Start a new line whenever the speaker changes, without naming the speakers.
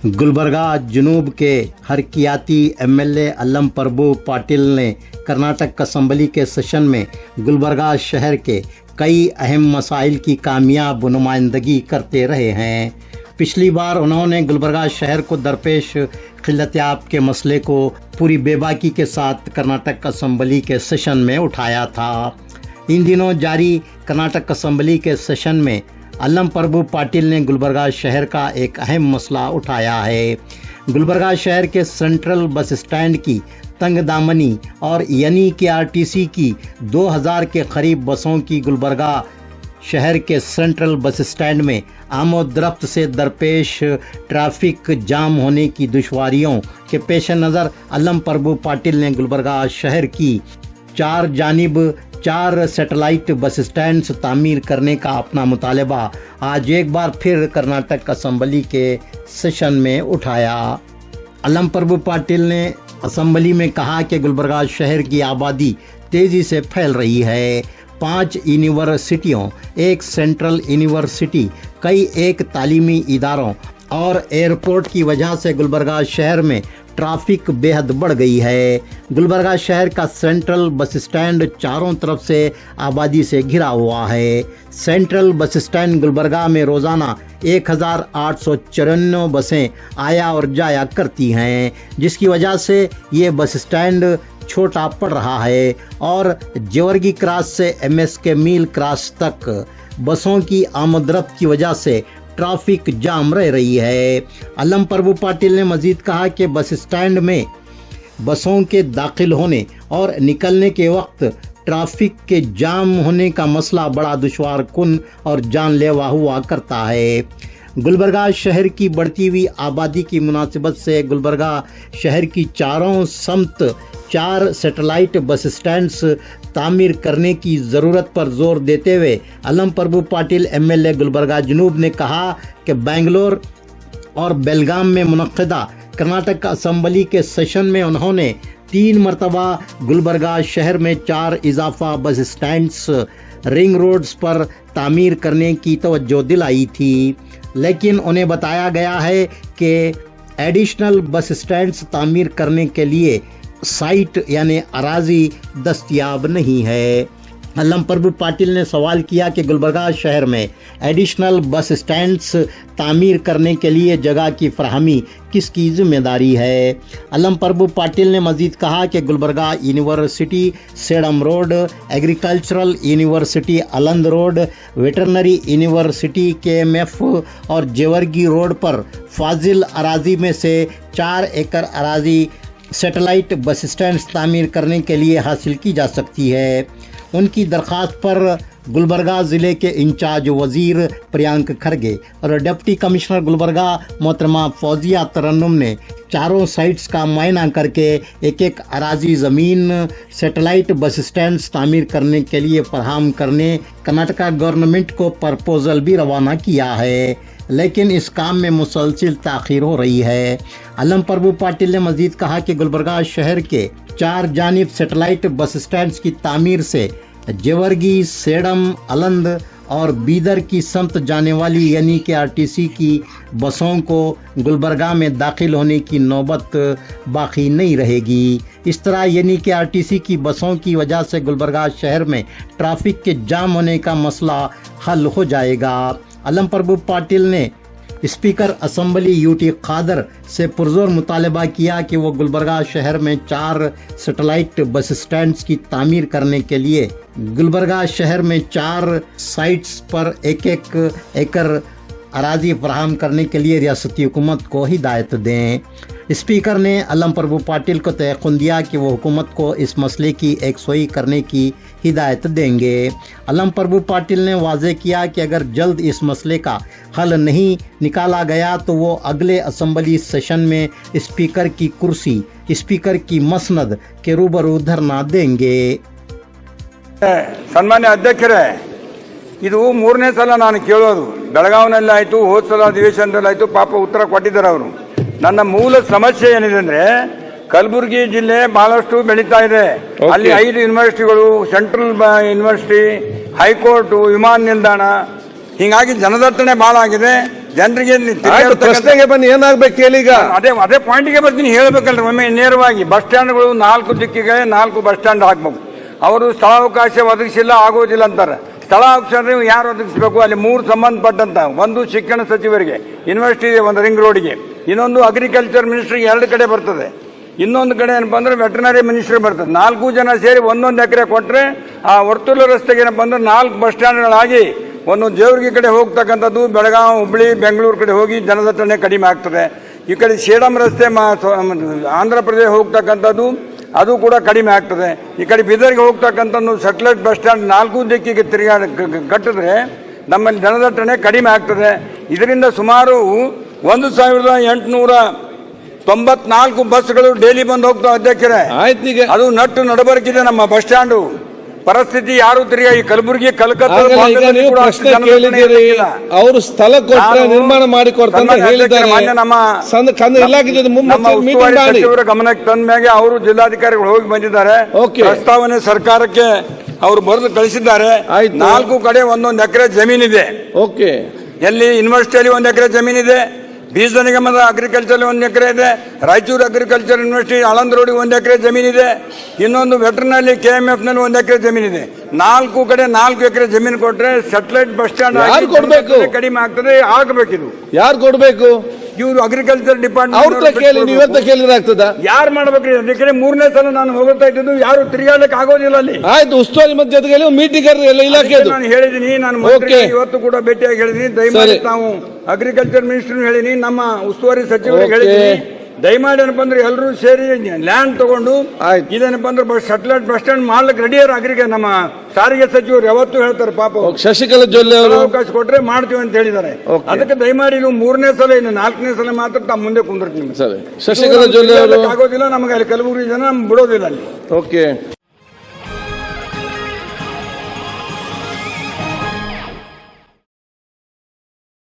गुलबर्गा जुनूब के हरकियाती एमएलए अल्लम प्रभु पाटिल ने कर्नाटक असम्बली के सेशन में गुलबर्गा शहर के कई अहम मसाइल की कामयाब नुमाइंदगी करते रहे हैं। पिछली बार उन्होंने गुलबर्गा शहर को दरपेश खिलतियाब के मसले को पूरी बेबाकी के साथ कर्नाटक असम्बली के सेशन में उठाया था। इन दिनों जारी कर्नाटक असम्बली के सेशन में अल्लम प्रभु पाटिल ने गुलबर्गा शहर का एक अहम मसला उठाया है। गुलबर्गा शहर के सेंट्रल बस स्टैंड की तंग दामनी और यानी कि आरटीसी की 2000 के करीब बसों की गुलबर्गा शहर के सेंट्रल बस स्टैंड में आमोदरफ्त से दरपेश ट्रैफिक जाम होने की दुश्वारियों के पेश नज़र अल्लम प्रभु पाटिल ने गुलबर्गा शहर की 4 सैटेलाइट बस स्टैंड तामीर करने का अपना मुतालबा आज एक बार फिर कर्नाटक असम्बली के सेशन में उठाया। अल्लम प्रभु पाटिल ने असम्बली में कहा कि गुलबर्गा शहर की आबादी तेज़ी से फैल रही है। 5 यूनिवर्सिटियों, एक सेंट्रल यूनिवर्सिटी, कई एक तालीमी इदारों और एयरपोर्ट की वजह से गुलबर्गा शहर में ट्रैफिक बेहद बढ़ गई है। गुलबर्गा शहर का सेंट्रल बस स्टैंड चारों तरफ से आबादी से घिरा हुआ है। सेंट्रल बस स्टैंड गुलबर्गा में रोज़ाना 1894 बसें आया और जाया करती हैं, जिसकी वजह से ये बस स्टैंड छोटा पड़ रहा है और जेवर्गी क्रॉस से MSK मील क्रॉस तक बसों की आमदरफ्त की वजह से ट्रैफिक जाम रह रही है। अल्लम प्रभु पाटिल ने मजीद कहा कि बस स्टैंड में बसों के दाखिल होने और निकलने के वक्त ट्रैफिक के जाम होने का मसला बड़ा दुश्वार कुन और जानलेवा हुआ करता है। गुलबर्गा शहर की बढ़ती हुई आबादी की मुनासिबत से गुलबर्गा शहर की चारों समत 4 सैटेलाइट बस स्टैंड्स तामीर करने की ज़रूरत पर जोर देते हुए अल्लम प्रभु पाटिल MLA गुलबर्गा जुनूब ने कहा कि बेंगलोर और बेलगाम में मुनक्किदा कर्नाटक असम्बली के सेशन में उन्होंने 3 मरतबा गुलबर्गा शहर में 4 इजाफा बस स्टैंड्स रिंग रोड्स पर तामीर करने की तवज्जो दिलाई थी, लेकिन उन्हें बताया गया है कि एडिशनल बस स्टैंड्स तामीर करने के लिए साइट यानी अराजी दस्तयाब नहीं है। अल्लम प्रभु पाटिल ने सवाल किया कि गुलबर्गा शहर में एडिशनल बस स्टैंड्स तामीर करने के लिए जगह की फराहमी किसकी जिम्मेदारी है। अल्लम प्रभु पाटिल ने मजीद कहा कि Gulbarga university Sedam road, agricultural university Aland road, veterinary university KMF और जेवर्गी रोड पर फाजिल अराजी में से 4 एकड़ अराजी सैटेलाइट बस स्टैंड तामीर करने के लिए हासिल की जा सकती है। उनकी दरख्वास्त पर गुलबर्गा ज़िले के इंचार्ज वज़ीर प्रियांक खरगे और डिप्टी कमिश्नर गुलबर्गा मोहतरमा फौजिया तरन्नुम ने चारों साइट्स का मुआयना करके एक अराजी ज़मीन सैटेलाइट बस स्टैंड तामीर करने के लिए फराहम करने कर्नाटका गवर्नमेंट को प्रपोज़ल भी रवाना किया है, लेकिन इस काम में मुसलसिल ताख़ीर हो रही है। अल्लम प्रभु पाटिल ने मजीद कहा कि गुलबर्गा शहर के 4 जानिब सैटेलाइट बस स्टैंड्स की तामीर से जेवर्गी, सेडम, अलंद और बीदर की समत जाने वाली यानी कि आरटीसी की बसों को गुलबर्गा में दाखिल होने की नौबत बाकी नहीं रहेगी। इस तरह यानी कि आरटीसी की बसों की वजह से गुलबर्गा शहर में ट्रैफिक के जाम होने का मसला हल हो जाएगा। अल्लम प्रभु पाटिल ने स्पीकर असम्बली UT खादर से पुरजोर मुतालबा किया कि वो गुलबर्गा शहर में 4 सैटेलाइट बस स्टैंड्स की तामीर करने के लिए गुलबर्गा शहर में 4 साइट्स पर एक एकड़ अराजी फराहम करने के लिए रियासती हुकूमत को हिदायत दें। स्पीकर ने अल्लम प्रभु पाटिल को तयक़ुन दिया कि वो हुकूमत को इस मसले की एकसोई करने की हिदायत देंगे। अल्लम प्रभु पाटिल ने वाज़ेह किया कि अगर जल्द इस मसले का हल नहीं निकाला गया तो वो अगले असम्बली सेशन में स्पीकर की कुर्सी, स्पीकर की मसनद के रूबरू धरना देंगे।
सन्मान्य अध्यक्षರೇ, ಇದು 3ನೇ ಸಲ ನಾನು ಕೇಳೋದು। ಬೆಳಗಾವಿನಲ್ಲಿ ಆಯಿತು, ಹೋದ ಸಲ ಅಧಿವೇಶನದಲ್ಲಿ ಆಯಿತು, ಪಾಪ ಉತ್ತರ ಕೊಟ್ಟಿದ್ದಾರೆ ಅವರು। ನನ್ನ ಮೂಲ ಸಮಸ್ಯೆ ಏನಿದೆ ಅಂದ್ರೆ ಕಲಬುರಗಿ ಜಿಲ್ಲೆ ಬಹಳಷ್ಟು ಬೆಳೀತಾ ಇದೆ। ಅಲ್ಲಿ 5 ಯೂನಿವರ್ಸಿಟಿಗಳು, ಸೆಂಟ್ರಲ್ ಯೂನಿವರ್ಸಿಟಿ, ಹೈಕೋರ್ಟ್, ವಿಮಾನ ನಿಲ್ದಾಣ, ಹೀಗಾಗಿ ಜನದಟ್ಟಣೆ ಬಹಳ ಆಗಿದೆ। ಜನರಿಗೆ
ಪ್ರಶ್ನೆಗೆ ಬನ್ನಿ, ಏನಾಗ್ಬೇಕು ಕೇಳಿ ಈಗ.
ಅದೇ ಪಾಯಿಂಟ್ಗೆ ಬರ್ತೀನಿ, ಹೇಳ್ಬೇಕಲ್ರಿ ಒಮ್ಮೆ ನೇರವಾಗಿ. ಬಸ್ ಸ್ಟ್ಯಾಂಡ್ಗಳು 4 ದಿಕ್ಕಿಗೆ 4 ಬಸ್ ಸ್ಟ್ಯಾಂಡ್ ಹಾಕ್ಬೇಕು. ಅವರು ಸ್ಥಳಾವಕಾಶ ಒದಗಿಸಿಲ್ಲ, ಆಗೋದಿಲ್ಲ ಅಂತಾರೆ. ಸ್ಥಳಾವಕಾಶ ಯಾರು ಒದಗಿಸಬೇಕು? ಅಲ್ಲಿ 3 ಸಂಬಂಧಪಟ್ಟಂತ, ಒಂದು ಶಿಕ್ಷಣ ಸಚಿವರಿಗೆ, ಯೂನಿವರ್ಸಿಟಿ ಒಂದು ರಿಂಗ್ ರೋಡ್ಗೆ, ಇನ್ನೊಂದು ಅಗ್ರಿಕಲ್ಚರ್ ಮಿನಿಸ್ಟ್ರಿಗೆ 2 ಕಡೆ ಬರ್ತದೆ, ಇನ್ನೊಂದು ಕಡೆ ಏನಪ್ಪಾ ಅಂದ್ರೆ ವೆಟರ್ನರಿ ಮಿನಿಸ್ಟರ್ ಬರ್ತದೆ. 4 ಜನ ಸೇರಿ 1 ಎಕರೆ ಕೊಟ್ರೆ ಆ ವರ್ತುಲ ರಸ್ತೆಗೆ ಏನಪ್ಪಾ ಅಂದ್ರೆ 4 ಬಸ್ ಸ್ಟ್ಯಾಂಡ್ಗಳಾಗಿ ಒಂದು ಜೇವರ್ಗಿ ಕಡೆ ಹೋಗ್ತಕ್ಕಂಥದ್ದು, ಬೆಳಗಾವಿ, ಹುಬ್ಳಿ, ಬೆಂಗಳೂರು ಕಡೆ ಹೋಗಿ ಜನದಟ್ಟಣೆ ಕಡಿಮೆ ಆಗ್ತದೆ. ಈ ಕಡೆ ಸೇಡಂ ರಸ್ತೆ ಆಂಧ್ರ ಪ್ರದೇಶ ಹೋಗ್ತಕ್ಕಂಥದ್ದು ಅದು ಕೂಡ ಕಡಿಮೆ ಆಗ್ತದೆ. ಈ ಕಡೆ ಬೀದರ್ಗೆ ಹೋಗ್ತಕ್ಕಂಥದ್ದು ಸೆಟಲೈಟ್ ಬಸ್ ಸ್ಟ್ಯಾಂಡ್ 4 ದಿಕ್ಕಿಗೆ ಕಟ್ಟಿದ್ರೆ ನಮ್ಮಲ್ಲಿ ಜನದಟ್ಟಣೆ ಕಡಿಮೆ ಆಗ್ತದೆ. ಇದರಿಂದ ಸುಮಾರು 1894 ಬಸ್ಗಳು ಡೈಲಿ ಬಂದು ಹೋಗ್ತಾವೆ ಅಧ್ಯಕ್ಷರೇ. ಅದು ನಟ್ಟು ನಡಬರ್ಕಿದೆ ನಮ್ಮ ಬಸ್ ಸ್ಟ್ಯಾಂಡು ಪರಿಸ್ಥಿತಿ. ಯಾರು ತಿರುಗಿ ಈ ಕಲಬುರಗಿ, ಕಲ್ಕತ್ತಾ
ಅವರು ಸ್ಥಳ ಕೊಟ್ಟರೆ ನಿರ್ಮಾಣ ಮಾಡಿ ಕೊಡ್ತಾರೆ ಹೇಳಿದ್ದಾರೆ.
ನಮ್ಮ ಗಮನಕ್ಕೆ ತಂದ ಮ್ಯಾಗೆ ಅವರು ಜಿಲ್ಲಾಧಿಕಾರಿಗಳು ಹೋಗಿ ಬಂದಿದ್ದಾರೆ. ಪ್ರಸ್ತಾವನೆ ಸರ್ಕಾರಕ್ಕೆ ಅವರು ಬರೆದು ಕಳಿಸಿದ್ದಾರೆ. 4 ಕಡೆ 1 ಎಕರೆ ಜಮೀನಿದೆ. ಎಲ್ಲಿ ಯೂನಿವರ್ಸಿಟಿಯಲ್ಲಿ 1 ಎಕರೆ ಜಮೀನಿದೆ, ಬೀಜ ನಿಗಮದ ಅಗ್ರಿಕಲ್ಚರ್ 1 ಎಕರೆ ಇದೆ, ರಾಯಚೂರು ಅಗ್ರಿಕಲ್ಚರ್ ಯೂನಿವರ್ಸಿಟಿ ಆಳಂದ್ ರೋಡಿಗೆ 1 ಎಕರೆ ಜಮೀನಿದೆ, ಇನ್ನೊಂದು ವೆಟರ್ನಲ್ಲಿ KMF ನಲ್ಲಿ 1 ಎಕರೆ ಜಮೀನಿದೆ. 4 ಕಡೆ 4 ಎಕರೆ ಜಮೀನು ಕೊಟ್ರೆ ಸೆಟಲೈಟ್ ಬಸ್ ಸ್ಟ್ಯಾಂಡ್ ಕಡಿಮೆ ಆಗ್ತದೆ. ಆಗಬೇಕಿದು
ಯಾರು ಕೊಡ್ಬೇಕು?
ಇವರು ಅಗ್ರಿಕಲ್ಚರ್ ಡಿಪಾರ್ಟ್ಮೆಂಟ್
ಯಾರು
ಮಾಡ್ಬೇಕ್ರಿ? ಅದಕ್ಕೆ 3ನೇ ಸಲ ನಾನು ಹೋಗ್ತಾ ಇದ್ದು, ಯಾರು ತಿರುಗಾಡಲಿಕ್ಕೆ ಆಗೋದಿಲ್ಲ ಅಲ್ಲಿ.
ಆಯ್ತು, ಉಸ್ತುವಾರಿ ಜೊತೆಗೆ ಮೀಟಿಂಗ್ ಇಲಾಖೆ
ನಾನು ಹೇಳಿದೀನಿ, ನಾನು ಇವತ್ತು ಕೂಡ ಭೇಟಿಯಾಗಿ ಹೇಳಿದೀನಿ. ದಯಮಾಡಿ ತಾವು ಅಗ್ರಿಕಲ್ಚರ್ ಮಿನಿಸ್ಟರ್ ಹೇಳಿನಿ, ನಮ್ಮ ಉಸ್ತುವಾರಿ ಸಚಿವರಿಗೆ ಹೇಳಿದೀನಿ, ದಯಮಾಡಿ ಏನಪ್ಪ ಅಂದ್ರೆ ಎಲ್ಲರೂ ಸೇರಿ ಲ್ಯಾಂಡ್ ತಗೊಂಡು ಇದೇನಪ್ಪ ಅಂದ್ರೆ ಸೆಟಲೈಟ್ ಬಸ್ ಸ್ಟ್ಯಾಂಡ್ ಮಾಡ್ಲಿಕ್ಕೆ ರೆಡಿಯಾರ. ಅಗ್ರಿಗೆ ನಮ್ಮ ಸಾರಿಗೆ ಸಚಿವರು ಯಾವತ್ತೂ ಹೇಳ್ತಾರೆ, ಪಾಪ
ಶಶಿಕಲಾ ಜೊಲ್ಲೆ ಅವರು
ಅವಕಾಶ ಕೊಟ್ರೆ ಮಾಡ್ತೀವಿ ಅಂತ ಹೇಳಿದ್ದಾರೆ. ಅದಕ್ಕೆ ದಯಮಾಡಿ ಇದು 3ನೇ ಸಲ, ಇನ್ನು 4ನೇ ಸಲ ಮಾತ್ರ ತಾವು ಮುಂದೆ ಕುಂದಿರ್ತೀನಿ.
ಶಶಿಕಲಾ ಜೊಲ್ಲೆ ಅವರು
ಆಗೋದಿಲ್ಲ ನಮಗೆ, ಅಲ್ಲಿ ಕಲಬುರಗಿ ಜನ ಬಿಡೋದಿಲ್ಲ ಅಲ್ಲಿ.